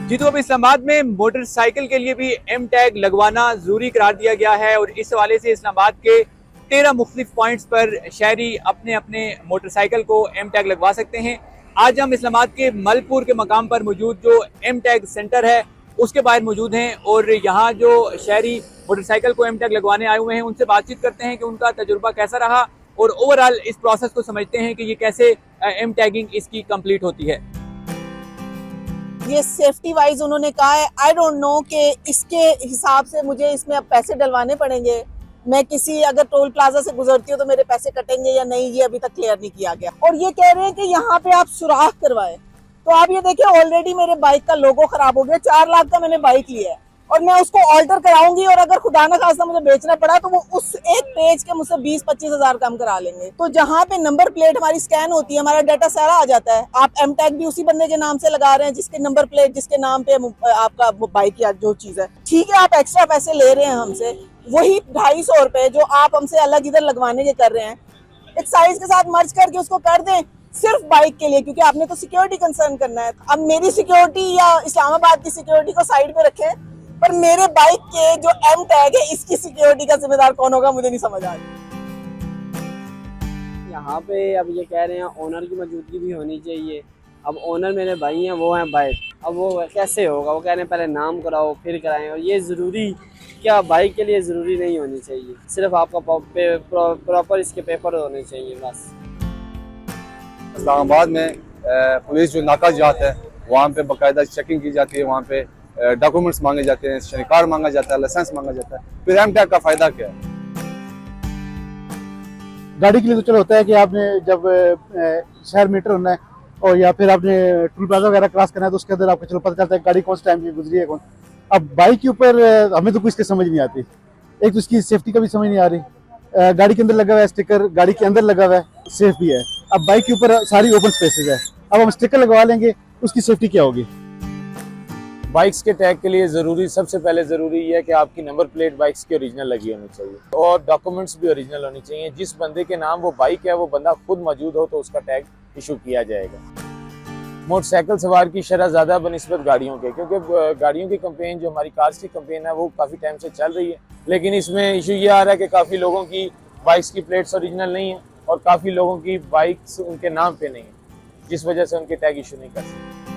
जी तो अब इस्लामाबाद में मोटरसाइकिल के लिए भी एम टैग लगवाना जरूरी करार दिया गया है और इस हवाले से इस्लामाबाद के 13 मुख्तलिफ पॉइंट्स पर शहरी अपने अपने मोटरसाइकिल को एम टैग लगवा सकते हैं। आज हम इस्लामाबाद के मलपुर के मकाम पर मौजूद जो एम टैग सेंटर है उसके बाहर मौजूद हैं और यहाँ जो शहरी मोटरसाइकिल को एम टैग लगवाने आए हुए हैं उनसे बातचीत करते हैं कि उनका तजुर्बा कैसा रहा और ओवरऑल इस प्रोसेस को समझते हैं कि ये कैसे एम टैगिंग इसकी कंप्लीट होती है। ये सेफ्टी वाइज उन्होंने कहा है। आई डोंट नो कि इसके हिसाब से मुझे इसमें अब पैसे डलवाने पड़ेंगे। मैं किसी अगर टोल प्लाजा से गुजरती हूँ तो मेरे पैसे कटेंगे या नहीं, ये अभी तक क्लियर नहीं किया गया। और ये कह रहे हैं कि यहाँ पे आप सुराख करवाए, तो आप ये देखिए ऑलरेडी मेरे बाइक का लोगो खराब हो गया। 4 लाख का मैंने बाइक लिया है और मैं उसको ऑल्टर कराऊंगी और अगर खुदा ना खास्ता मुझे बेचना पड़ा तो वो उस एक पेज के मुझसे 20-25 हजार कम करा लेंगे। तो जहाँ पे नंबर प्लेट हमारी स्कैन होती है, हमारा डाटा सारा आ जाता है। आप एम टैग भी उसी बंदे के नाम से लगा रहे हैं जिसके नंबर प्लेट जिसके नाम पे आपका बाइक या जो चीज है। ठीक है, आप एक्स्ट्रा पैसे ले रहे हैं हमसे, वही 250 रुपए जो आप हमसे अलग इधर लगवाने के कर रहे हैं, एक्साइज के साथ मर्ज करके उसको कर दें सिर्फ बाइक के लिए, क्योंकि आपने तो सिक्योरिटी कंसर्न करना है। अब मेरी सिक्योरिटी या इस्लामाबाद की सिक्योरिटी को साइड पे रखें, पर मेरे बाइक के जो एम टैग है इसकी सिक्योरिटी का जिम्मेदार कौन होगा, मुझे नहीं समझ आ रही। यहाँ पे अब ये कह रहे हैं ओनर की मौजूदगी भी होनी चाहिए। अब ओनर मेरे भाई हैं, वो हैं बाइक, अब वो कैसे होगा? वो कह रहे हैं पहले नाम कराओ फिर कराएं, और ये ज़रूरी क्या बाइक के लिए ज़रूरी नहीं होनी चाहिए। सिर्फ आपका प्रॉपर इसके पेपर होने चाहिए बस। इस्लामाबाद में पुलिस जो नाका जात है वहाँ पे बाकायदा चेकिंग की जाती है, वहाँ पे डॉक्यूमेंट्स मांगे जाते हैं, शनी कार्ड मांगा जाता है, लाइसेंस मांगा जाता है। फिर एम टैग का फायदा क्या है? गाड़ी के लिए तो चलो होता है कि आपने जब शहर मीटर होना है और या फिर आपने टोल प्लाजा वगैरह क्रॉस करना है तो उसके अंदर आपको चलो पता चलता है गाड़ी कौन से टाइम की गुजरी है कौन। अब बाइक के ऊपर हमें तो कुछ समझ नहीं आती। एक तो इसकी सेफ्टी का भी समझ नहीं आ रही। गाड़ी के अंदर लगा हुआ है स्टिकर, गाड़ी के अंदर लगा हुआ है, सेफ भी है। अब बाइक के ऊपर सारी ओपन स्पेसेस है, अब हम स्टिकर लगवा लेंगे, उसकी सेफ्टी क्या होगी? बाइक्स के टैग के लिए सबसे पहले ज़रूरी है कि आपकी नंबर प्लेट बाइक्स की ओरिजिनल लगी होनी चाहिए और डॉक्यूमेंट्स भी ओरिजिनल होनी चाहिए। जिस बंदे के नाम वो बाइक है वो बंदा खुद मौजूद हो तो उसका टैग इशू किया जाएगा। मोटरसाइकिल सवार की शरह ज़्यादा बनिस्बत गाड़ियों के, क्योंकि गाड़ियों की कंपेन जो हमारी कार्स की कंपेन है वो काफ़ी टाइम से चल रही है, लेकिन इसमें इशू ये आ रहा है कि काफ़ी लोगों की बाइक्स की प्लेट्स ओरिजिनल नहीं है और काफ़ी लोगों की बाइक्स उनके नाम पे नहीं है, जिस वजह से उनके टैग इशू नहीं कर सकते।